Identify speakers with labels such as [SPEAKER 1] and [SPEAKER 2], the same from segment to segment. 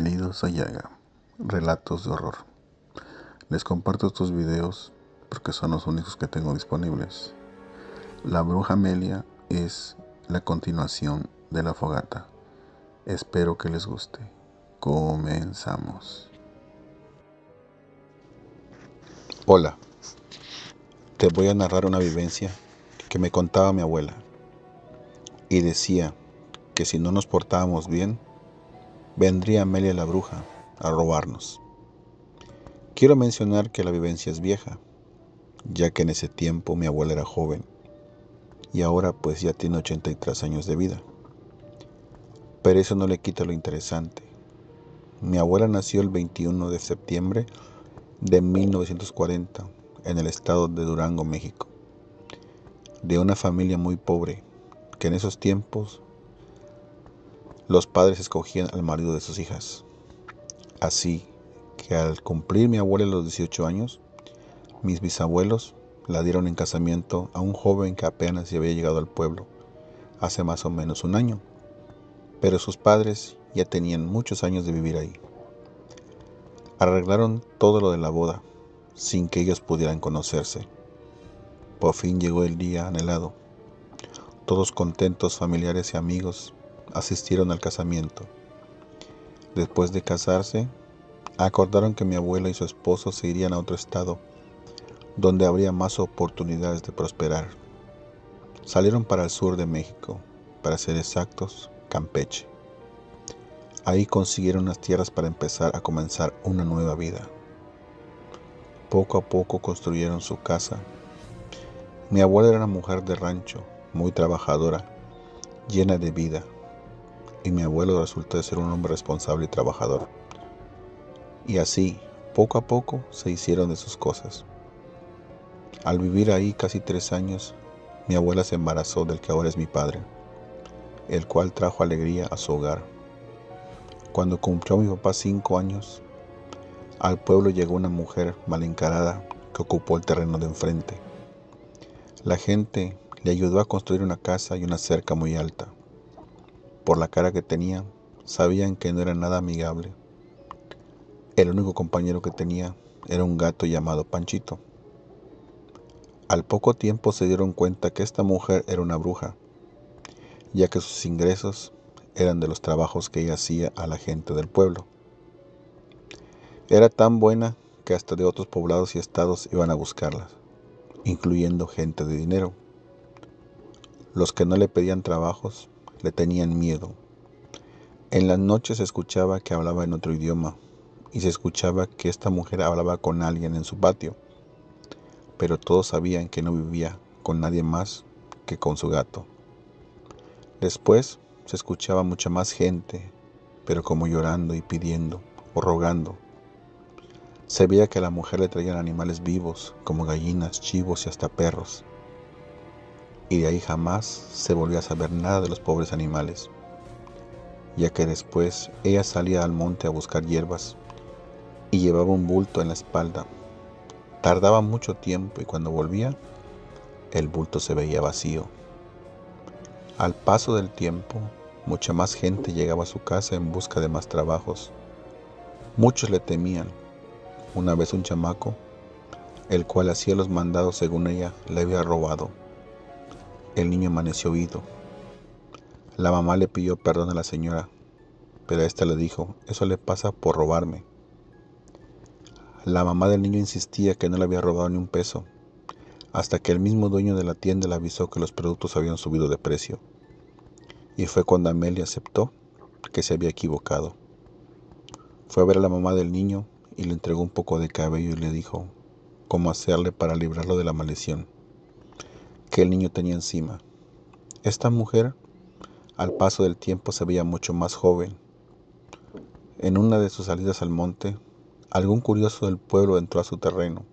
[SPEAKER 1] Bienvenidos a Yaga, relatos de horror. Les comparto estos videos porque son los únicos que tengo disponibles. La bruja Amelia es la continuación de La Fogata. Espero que les guste. Comenzamos. Hola, te voy a narrar una vivencia que me contaba mi abuela. Y decía que si no nos portábamos bien, vendría Amelia la bruja a robarnos. Quiero mencionar que la vivencia es vieja, ya que en ese tiempo mi abuela era joven y ahora pues ya tiene 83 años de vida. Pero eso no le quita lo interesante. Mi abuela nació el 21 de septiembre de 1940 en el estado de Durango, México, de una familia muy pobre, que en esos tiempos los padres escogían al marido de sus hijas. Así que al cumplir mi abuela los 18 años, mis bisabuelos la dieron en casamiento a un joven que apenas se había llegado al pueblo hace más o menos un año, pero sus padres ya tenían muchos años de vivir ahí. Arreglaron todo lo de la boda, sin que ellos pudieran conocerse. Por fin llegó el día anhelado. Todos contentos, familiares y amigos, asistieron al casamiento. Después de casarse, acordaron que mi abuela y su esposo se irían a otro estado, donde habría más oportunidades de prosperar. Salieron para el sur de México, para ser exactos, Campeche. Ahí consiguieron unas tierras para empezar a comenzar una nueva vida. Poco a poco construyeron su casa. Mi abuela era una mujer de rancho, muy trabajadora, llena de vida, y mi abuelo resultó ser un hombre responsable y trabajador. Y así, poco a poco, se hicieron de sus cosas. Al vivir ahí casi 3 años, mi abuela se embarazó del que ahora es mi padre, el cual trajo alegría a su hogar. Cuando cumplió mi papá 5 años, al pueblo llegó una mujer mal encarada que ocupó el terreno de enfrente. La gente le ayudó a construir una casa y una cerca muy alta. Por la cara que tenía, sabían que no era nada amigable. El único compañero que tenía era un gato llamado Panchito. Al poco tiempo se dieron cuenta que esta mujer era una bruja, ya que sus ingresos eran de los trabajos que ella hacía a la gente del pueblo. Era tan buena que hasta de otros poblados y estados iban a buscarla, incluyendo gente de dinero. Los que no le pedían trabajos le tenían miedo. En las noches se escuchaba que hablaba en otro idioma y se escuchaba que esta mujer hablaba con alguien en su patio, pero todos sabían que no vivía con nadie más que con su gato. Después se escuchaba mucha más gente, pero como llorando y pidiendo o rogando. Se veía que a la mujer le traían animales vivos, como gallinas, chivos y hasta perros. Y de ahí jamás se volvió a saber nada de los pobres animales, ya que después ella salía al monte a buscar hierbas y llevaba un bulto en la espalda. Tardaba mucho tiempo y cuando volvía, el bulto se veía vacío. Al paso del tiempo, mucha más gente llegaba a su casa en busca de más trabajos. Muchos le temían. Una vez un chamaco, el cual hacía los mandados según ella, le había robado. El niño amaneció vivo. La mamá le pidió perdón a la señora, pero ésta le dijo, eso le pasa por robarme. La mamá del niño insistía que no le había robado ni un peso, hasta que el mismo dueño de la tienda le avisó que los productos habían subido de precio. Y fue cuando Amelia aceptó que se había equivocado. Fue a ver a la mamá del niño y le entregó un poco de cabello y le dijo cómo hacerle para librarlo de la maldición que el niño tenía encima. Esta mujer, al paso del tiempo, se veía mucho más joven. En una de sus salidas al monte, algún curioso del pueblo entró a su terreno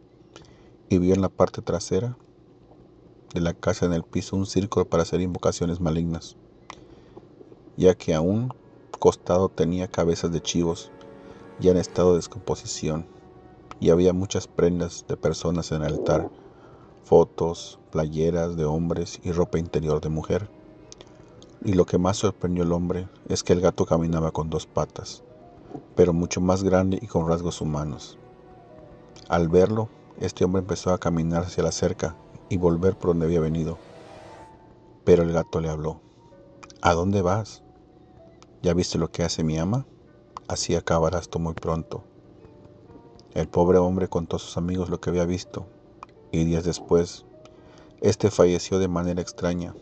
[SPEAKER 1] y vio en la parte trasera de la casa en el piso un círculo para hacer invocaciones malignas, ya que a un costado tenía cabezas de chivos ya en estado de descomposición y había muchas prendas de personas en el altar, fotos, playeras de hombres y ropa interior de mujer. Y lo que más sorprendió al hombre es que el gato caminaba con 2 patas, pero mucho más grande y con rasgos humanos. Al verlo, este hombre empezó a caminar hacia la cerca y volver por donde había venido. Pero el gato le habló. ¿A dónde vas? ¿Ya viste lo que hace mi ama? Así acabarás tú muy pronto. El pobre hombre contó a sus amigos lo que había visto, y días después, este falleció de manera extraña,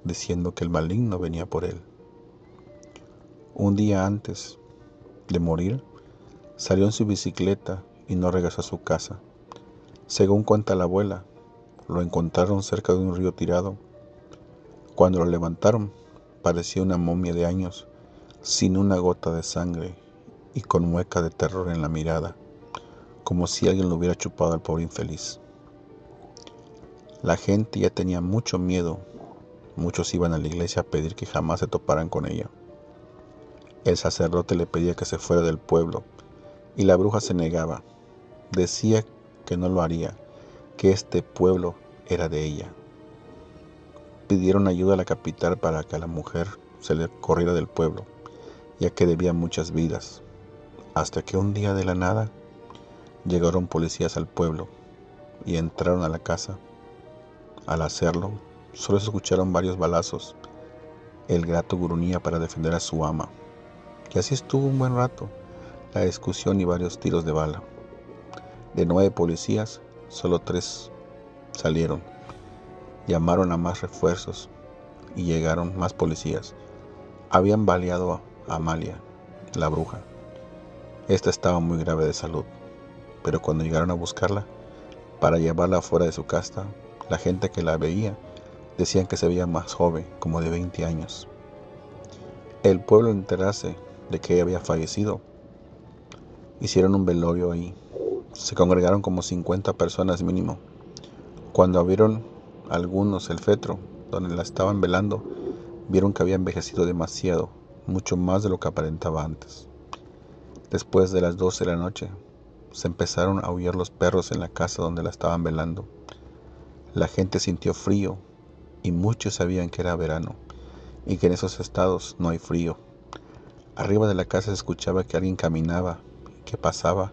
[SPEAKER 1] diciendo que el maligno venía por él. Un día antes de morir, salió en su bicicleta y no regresó a su casa. Según cuenta la abuela, lo encontraron cerca de un río tirado. Cuando lo levantaron, parecía una momia de años, sin una gota de sangre y con mueca de terror en la mirada, como si alguien lo hubiera chupado al pobre infeliz. La gente ya tenía mucho miedo. Muchos iban a la iglesia a pedir que jamás se toparan con ella. El sacerdote le pedía que se fuera del pueblo, y la bruja se negaba. Decía que no lo haría, que este pueblo era de ella. Pidieron ayuda a la capital para que a la mujer se le corriera del pueblo, ya que debía muchas vidas, hasta que un día de la nada llegaron policías al pueblo y entraron a la casa. Al hacerlo, solo se escucharon varios balazos. El gato gruñía para defender a su ama, y así estuvo un buen rato, la discusión y varios tiros de bala. De 9 policías, solo 3 salieron. Llamaron a más refuerzos y llegaron más policías. Habían baleado a Amalia, la bruja. Esta estaba muy grave de salud, pero cuando llegaron a buscarla para llevarla fuera de su casa, la gente que la veía decían que se veía más joven, como de 20 años. El pueblo, al enterarse de que ella había fallecido, hicieron un velorio ahí. Se congregaron como 50 personas mínimo. Cuando abrieron algunos el féretro donde la estaban velando, vieron que había envejecido demasiado, mucho más de lo que aparentaba antes. Después de las 12 de la noche, se empezaron a aullar los perros en la casa donde la estaban velando. La gente sintió frío y muchos sabían que era verano y que en esos estados no hay frío. Arriba de la casa se escuchaba que alguien caminaba y que pasaba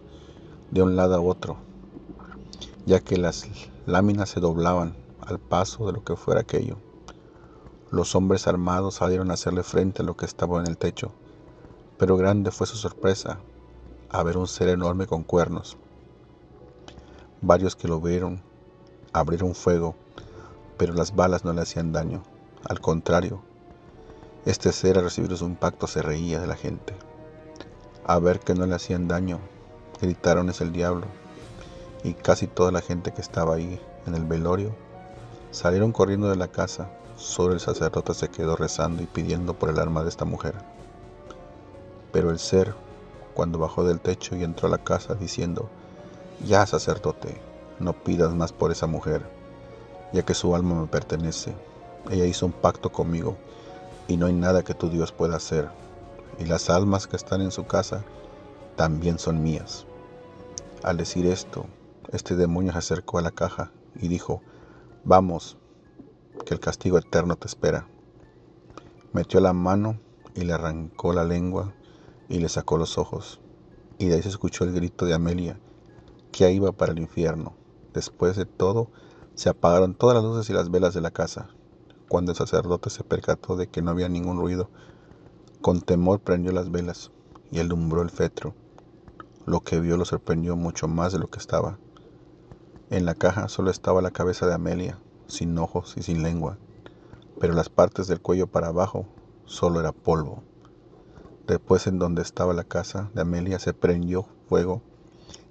[SPEAKER 1] de un lado a otro, ya que las láminas se doblaban al paso de lo que fuera aquello. Los hombres armados salieron a hacerle frente a lo que estaba en el techo, pero grande fue su sorpresa a ver un ser enorme con cuernos. Varios que lo vieron abrieron fuego, pero las balas no le hacían daño. Al contrario, este ser al recibir su impacto se reía de la gente. A ver que no le hacían daño, gritaron: "Es el diablo", y casi toda la gente que estaba ahí en el velorio salieron corriendo de la casa. Solo el sacerdote se quedó rezando y pidiendo por el alma de esta mujer. Pero el ser, cuando bajó del techo y entró a la casa diciendo: "Ya, sacerdote, no pidas más por esa mujer, ya que su alma me pertenece. Ella hizo un pacto conmigo y no hay nada que tu Dios pueda hacer. Y las almas que están en su casa también son mías". Al decir esto, este demonio se acercó a la caja y dijo: "Vamos, que el castigo eterno te espera". Metió la mano y le arrancó la lengua y le sacó los ojos. Y de ahí se escuchó el grito de Amelia, que iba para el infierno. Después de todo, se apagaron todas las luces y las velas de la casa. Cuando el sacerdote se percató de que no había ningún ruido, con temor prendió las velas y alumbró el féretro. Lo que vio lo sorprendió mucho más de lo que estaba. En la caja solo estaba la cabeza de Amelia, sin ojos y sin lengua, pero las partes del cuello para abajo solo era polvo. Después, en donde estaba la casa de Amelia, se prendió fuego,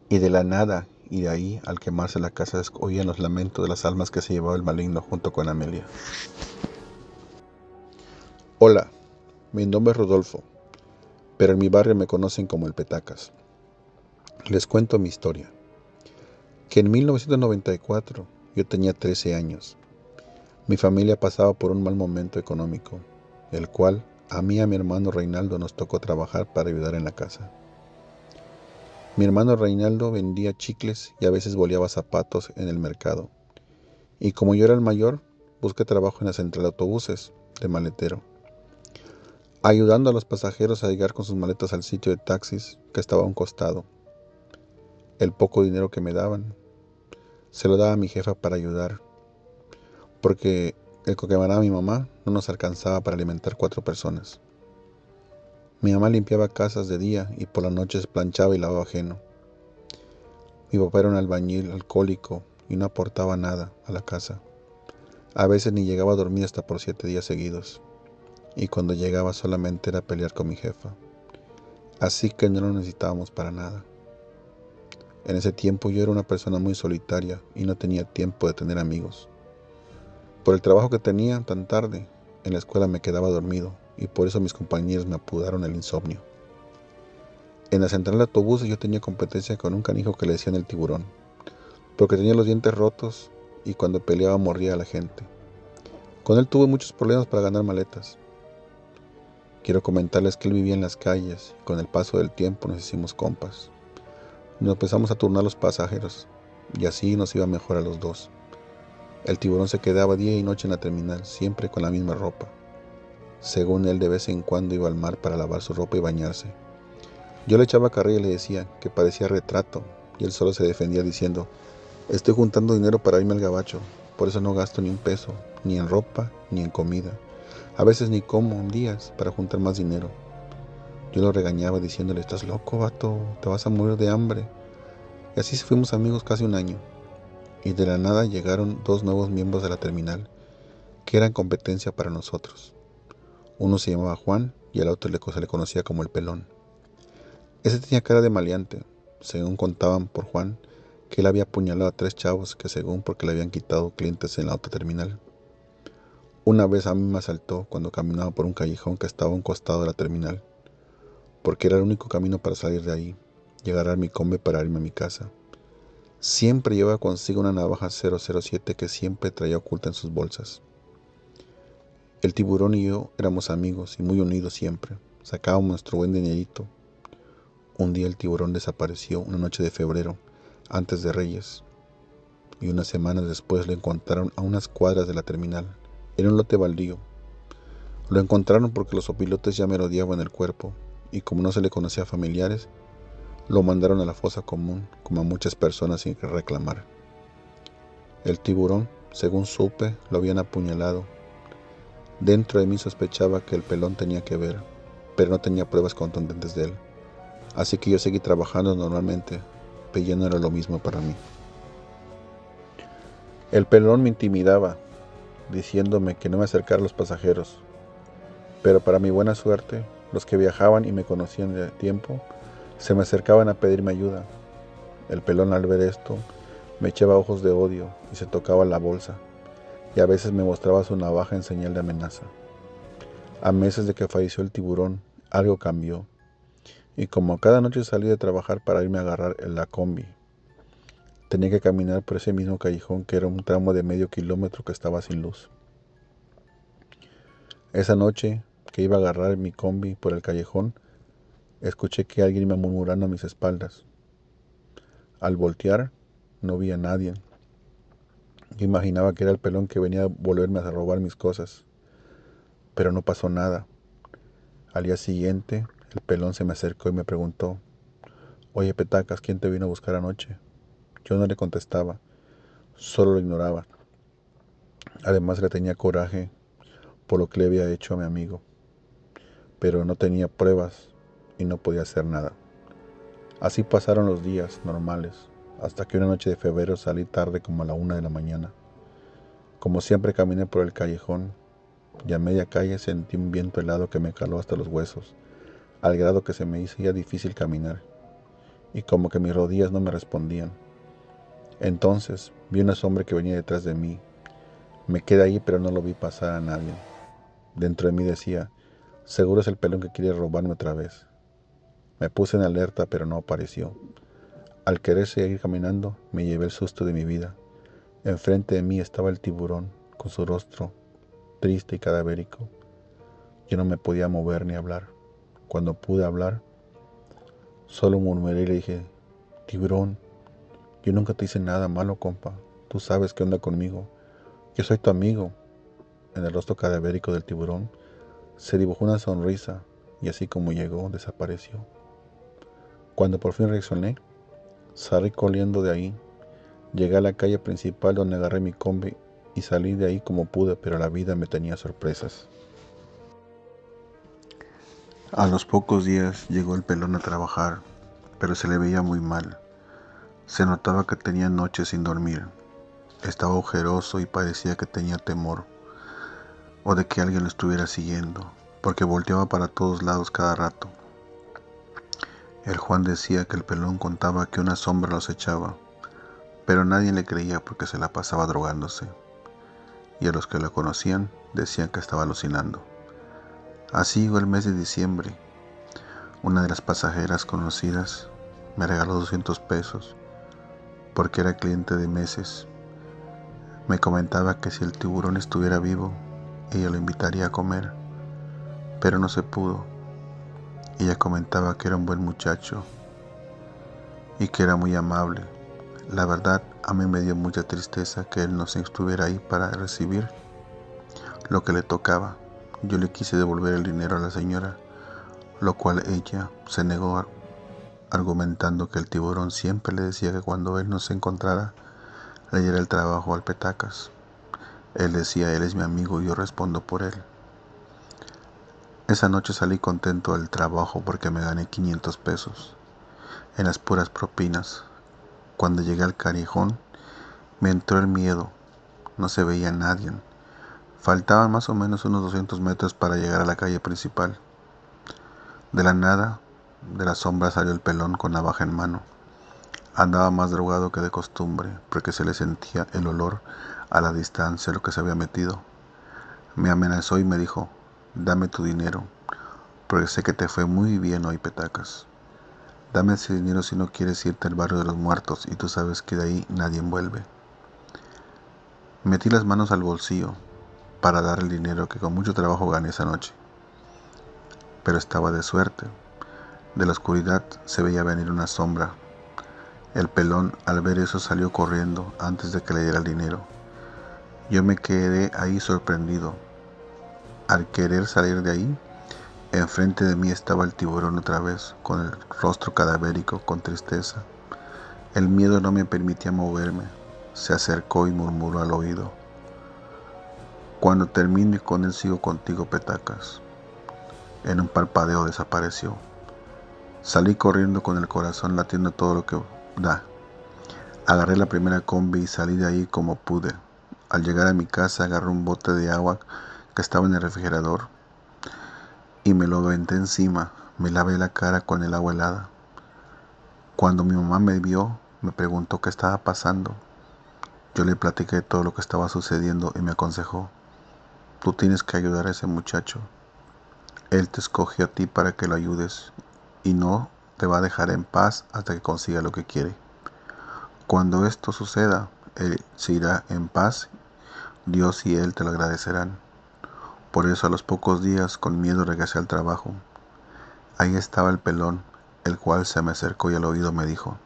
[SPEAKER 1] y de la nada y de ahí, al quemarse la casa, se oían los lamentos de las almas que se llevaba el maligno junto con Amelia. Hola, mi nombre es Rodolfo, pero en mi barrio me conocen como el Petacas. Les cuento mi historia. Que en 1994 yo tenía 13 años. Mi familia pasaba por un mal momento económico, el cual a mí y a mi hermano Reinaldo nos tocó trabajar para ayudar en la casa. Mi hermano Reinaldo vendía chicles y a veces boleaba zapatos en el mercado. Y como yo era el mayor, busqué trabajo en la central de autobuses de maletero. ayudando a los pasajeros a llegar con sus maletas al sitio de taxis que estaba a un costado. El poco dinero que me daban se lo daba a mi jefa para ayudar, porque el que ganaba mi mamá no nos alcanzaba para alimentar 4 personas. Mi mamá limpiaba casas de día y por las noches planchaba y lavaba ajeno. Mi papá era un albañil alcohólico y no aportaba nada a la casa. A veces ni llegaba a dormir hasta por 7 días seguidos, y cuando llegaba solamente era pelear con mi jefa. Así que no lo necesitábamos para nada. En ese tiempo yo era una persona muy solitaria y no tenía tiempo de tener amigos. Por el trabajo que tenía tan tarde, en la escuela me quedaba dormido y por eso mis compañeros me apodaron el insomnio. En la central de autobuses yo tenía competencia con un canijo que le decían el tiburón, porque tenía los dientes rotos y cuando peleaba mordía a la gente. Con él tuve muchos problemas para ganar maletas. Quiero comentarles que él vivía en las calles y con el paso del tiempo nos hicimos compas. Nos empezamos a turnar los pasajeros y así nos iba mejor a los dos. El tiburón se quedaba día y noche en la terminal, siempre con la misma ropa. Según él, de vez en cuando iba al mar para lavar su ropa y bañarse. Yo le echaba carrilla y le decía que parecía retrato, y él solo se defendía diciendo: estoy juntando dinero para irme al gabacho, por eso no gasto ni un peso, ni en ropa, ni en comida. A veces ni como días para juntar más dinero. Yo lo regañaba diciéndole: estás loco, vato, te vas a morir de hambre. Y así fuimos amigos casi un año. Y de la nada llegaron 2 nuevos miembros de la terminal, que eran competencia para nosotros. Uno se llamaba Juan y al otro se le conocía como el Pelón. Ese tenía cara de maleante, según contaban por Juan, que él había apuñalado a 3 chavos que según porque le habían quitado clientes en la otra terminal. Una vez a mí me asaltó cuando caminaba por un callejón que estaba a un costado de la terminal, porque era el único camino para salir de ahí y agarrar mi combi para irme a mi casa. Siempre llevaba consigo una navaja 007 que siempre traía oculta en sus bolsas. El tiburón y yo éramos amigos y muy unidos siempre. Sacábamos nuestro buen dinerito. Un día el tiburón desapareció una noche de febrero, antes de Reyes, y unas semanas después lo encontraron a unas cuadras de la terminal, en un lote baldío. Lo encontraron porque los opilotes ya merodeaban el cuerpo, y como no se le conocía a familiares, lo mandaron a la fosa común, como a muchas personas sin reclamar. El tiburón, según supe, lo habían apuñalado. Dentro de mí sospechaba que el Pelón tenía que ver, pero no tenía pruebas contundentes de él. Así que yo seguí trabajando normalmente, pero ya no era lo mismo para mí. El Pelón me intimidaba, diciéndome que no me acercara a los pasajeros, pero para mi buena suerte, los que viajaban y me conocían de tiempo, se me acercaban a pedirme ayuda. El Pelón, al ver esto, me echaba ojos de odio y se tocaba la bolsa, y a veces me mostraba su navaja en señal de amenaza. A meses de que falleció el tiburón, algo cambió, y como cada noche salí de trabajar para irme a agarrar la combi, tenía que caminar por ese mismo callejón que era un tramo de medio kilómetro que estaba sin luz. Esa noche que iba a agarrar mi combi por el callejón, escuché que alguien iba murmurando a mis espaldas. Al voltear, no vi a nadie. Yo imaginaba que era el Pelón que venía a volverme a robar mis cosas, pero no pasó nada. Al día siguiente, el Pelón se me acercó y me preguntó: oye, Petacas, ¿quién te vino a buscar anoche? Yo no le contestaba, solo lo ignoraba. Además le tenía coraje por lo que le había hecho a mi amigo, pero no tenía pruebas y no podía hacer nada. Así pasaron los días normales, hasta que una noche de febrero salí tarde como a la 1 de la mañana. Como siempre caminé por el callejón y a media calle sentí un viento helado que me caló hasta los huesos, al grado que se me hizo ya difícil caminar, y como que mis rodillas no me respondían. Entonces vi una sombra que venía detrás de mí. Me quedé ahí, pero no lo vi pasar a nadie. Dentro de mí decía: seguro es el Pelón que quiere robarme otra vez. Me puse en alerta, pero no apareció. Al querer seguir caminando, me llevé el susto de mi vida. Enfrente de mí estaba el tiburón, con su rostro triste y cadavérico. Yo no me podía mover ni hablar. Cuando pude hablar, solo murmuré y le dije: tiburón, yo nunca te hice nada malo, compa. Tú sabes qué onda conmigo. Yo soy tu amigo. En el rostro cadavérico del tiburón Se dibujó una sonrisa y así como llegó, desapareció. Cuando por fin reaccioné, salí corriendo de ahí. Llegué a la calle principal donde agarré mi combi y salí de ahí como pude, pero la vida me tenía sorpresas. A los pocos días llegó el pelón a trabajar, pero se le veía muy mal. Se notaba que tenía noches sin dormir. Estaba ojeroso y parecía que tenía temor, o de que alguien lo estuviera siguiendo, porque volteaba para todos lados cada rato. El Juan decía que el pelón contaba que una sombra los echaba, pero nadie le creía porque se la pasaba drogándose, y a los que lo conocían decían que estaba alucinando. Así llegó el mes de diciembre. Una de las pasajeras conocidas me regaló 200 pesos porque era cliente de meses. Me comentaba que si el tiburón estuviera vivo, ella lo invitaría a comer, pero no se pudo. Ella comentaba que era un buen muchacho y que era muy amable. La verdad, a mí me dio mucha tristeza que él no se estuviera ahí para recibir lo que le tocaba. Yo le quise devolver el dinero a la señora, lo cual ella se negó, argumentando que el tiburón siempre le decía que cuando él no se encontrara, le diera el trabajo al Petacas. Él decía, él es mi amigo y yo respondo por él. Esa noche salí contento del trabajo porque me gané 500 pesos en las puras propinas. Cuando llegué al callejón, me entró el miedo. No se veía a nadie. Faltaban más o menos unos 200 metros para llegar a la calle principal. De la nada, de la sombra salió el pelón con navaja en mano. Andaba más drogado que de costumbre, porque se le sentía el olor a la distancia lo que se había metido. Me amenazó y me dijo, dame tu dinero, porque sé que te fue muy bien hoy, Petacas. Dame ese dinero si no quieres irte al barrio de los muertos y tú sabes que de ahí nadie vuelve. Metí las manos al bolsillo para dar el dinero que con mucho trabajo gané esa noche. Pero estaba de suerte. De la oscuridad se veía venir una sombra. El pelón al ver eso salió corriendo antes de que le diera el dinero. Yo me quedé ahí sorprendido. Al querer salir de ahí, enfrente de mí estaba el tiburón otra vez, con el rostro cadavérico, con tristeza. El miedo no me permitía moverme. Se acercó y murmuró al oído, cuando termine con él sigo contigo, Petacas. En un parpadeo desapareció. Salí corriendo con el corazón latiendo todo lo que da. Agarré la primera combi y salí de ahí como pude. Al llegar a mi casa agarré un bote de agua que estaba en el refrigerador y me lo aventé encima. Me lavé la cara con el agua helada. Cuando mi mamá me vio, me preguntó qué estaba pasando. Yo le platiqué todo lo que estaba sucediendo y me aconsejó, tú tienes que ayudar a ese muchacho. Él te escogió a ti para que lo ayudes y no te va a dejar en paz hasta que consiga lo que quiere. Cuando esto suceda, él se irá en paz. Dios y él te lo agradecerán. Por eso a los pocos días, con miedo, regresé al trabajo. Ahí estaba el pelón, el cual se me acercó y al oído me dijo,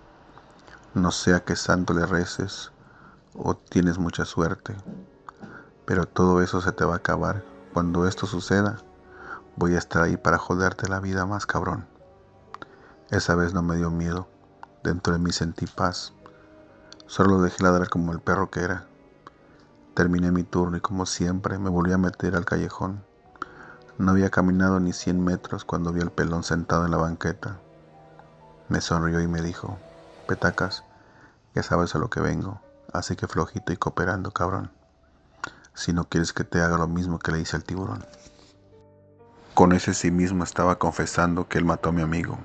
[SPEAKER 1] no sé a qué santo le reces o tienes mucha suerte, pero todo eso se te va a acabar. Cuando esto suceda, voy a estar ahí para joderte la vida más cabrón. Esa vez no me dio miedo. Dentro de mí sentí paz. Solo lo dejé ladrar como el perro que era. Terminé mi turno y como siempre me volví a meter al callejón. No había caminado ni 100 metros cuando vi al pelón sentado en la banqueta. Me sonrió y me dijo, Petacas, ya sabes a lo que vengo, así que flojito y cooperando, cabrón. Si no quieres que te haga lo mismo que le hice al tiburón. Con ese sí mismo estaba confesando que él mató a mi amigo.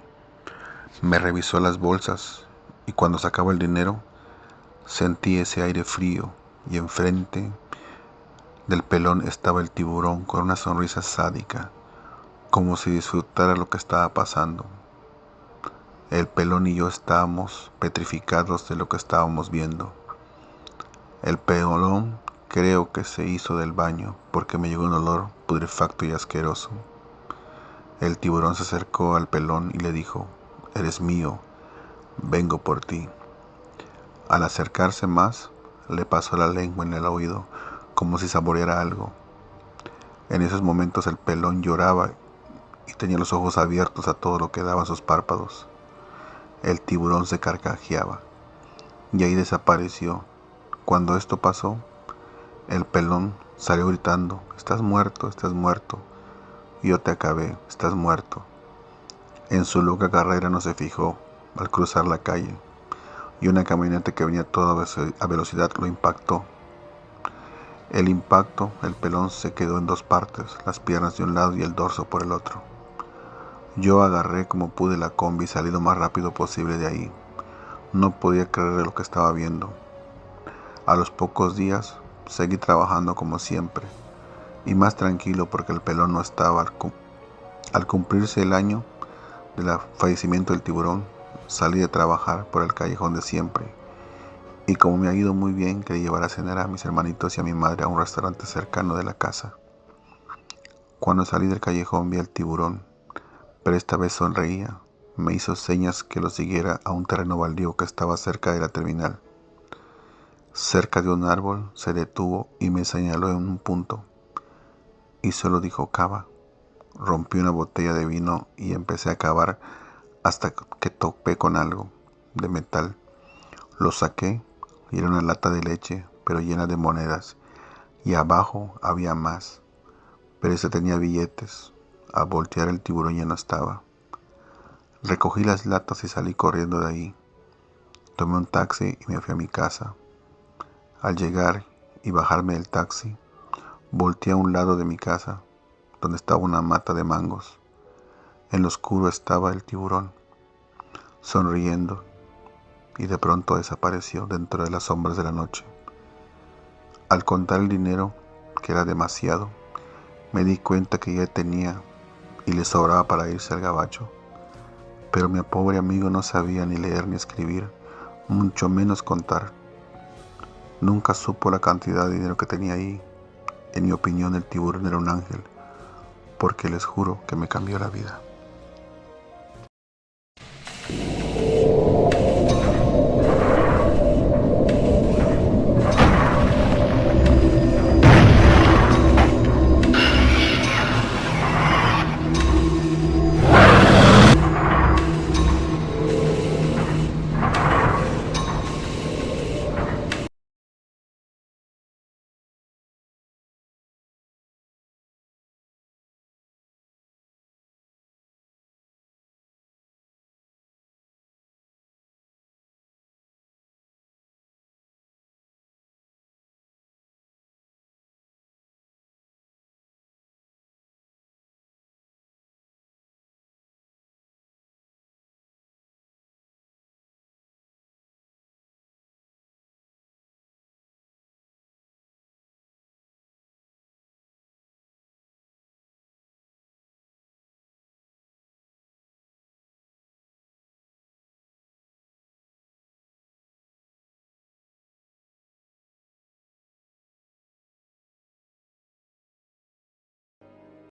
[SPEAKER 1] Me revisó las bolsas y cuando sacaba el dinero sentí ese aire frío y enfrente del pelón estaba el tiburón con una sonrisa sádica, como si disfrutara lo que estaba pasando. El pelón y yo estábamos petrificados de lo que estábamos viendo. El pelón creo que se hizo del baño porque me llegó un olor putrefacto y asqueroso. El tiburón se acercó al pelón y le dijo, eres mío, vengo por ti. Al acercarse más, le pasó la lengua en el oído como si saboreara algo. En esos momentos el pelón lloraba y tenía los ojos abiertos a todo lo que daban sus párpados. El tiburón se carcajeaba y ahí desapareció. Cuando esto pasó, el pelón salió gritando: estás muerto, yo te acabé, estás muerto. En su loca carrera no se fijó al cruzar la calle y una camioneta que venía a toda velocidad lo impactó. El impacto, el pelón se quedó en dos partes, las piernas de un lado y el dorso por el otro. Yo agarré como pude la combi y salí lo más rápido posible de ahí. No podía creer lo que estaba viendo. A los pocos días seguí trabajando como siempre y más tranquilo porque el pelón no estaba. Al cumplirse el año del fallecimiento del tiburón, salí de trabajar por el callejón de siempre. Y como me ha ido muy bien, quería llevar a cenar a mis hermanitos y a mi madre a un restaurante cercano de la casa. Cuando salí del callejón vi al tiburón, pero esta vez sonreía. Me hizo señas que lo siguiera a un terreno baldío que estaba cerca de la terminal. Cerca de un árbol se detuvo y me señaló en un punto. Y solo dijo: cava. Rompí una botella de vino y empecé a cavar hasta que topé con algo de metal. Lo saqué y era una lata de leche, pero llena de monedas. Y abajo había más, pero ese tenía billetes. Al voltear el tiburón ya no estaba. Recogí las latas y salí corriendo de ahí. Tomé un taxi y me fui a mi casa. Al llegar y bajarme del taxi, volteé a un lado de mi casa, donde estaba una mata de mangos. En lo oscuro estaba el tiburón, sonriendo, y de pronto desapareció dentro de las sombras de la noche. Al contar el dinero, que era demasiado, me di cuenta que ya tenía y le sobraba para irse al gabacho. Pero mi pobre amigo no sabía ni leer ni escribir, mucho menos contar. Nunca supo la cantidad de dinero que tenía ahí. En mi opinión, el tiburón era un ángel, porque les juro que me cambió la vida.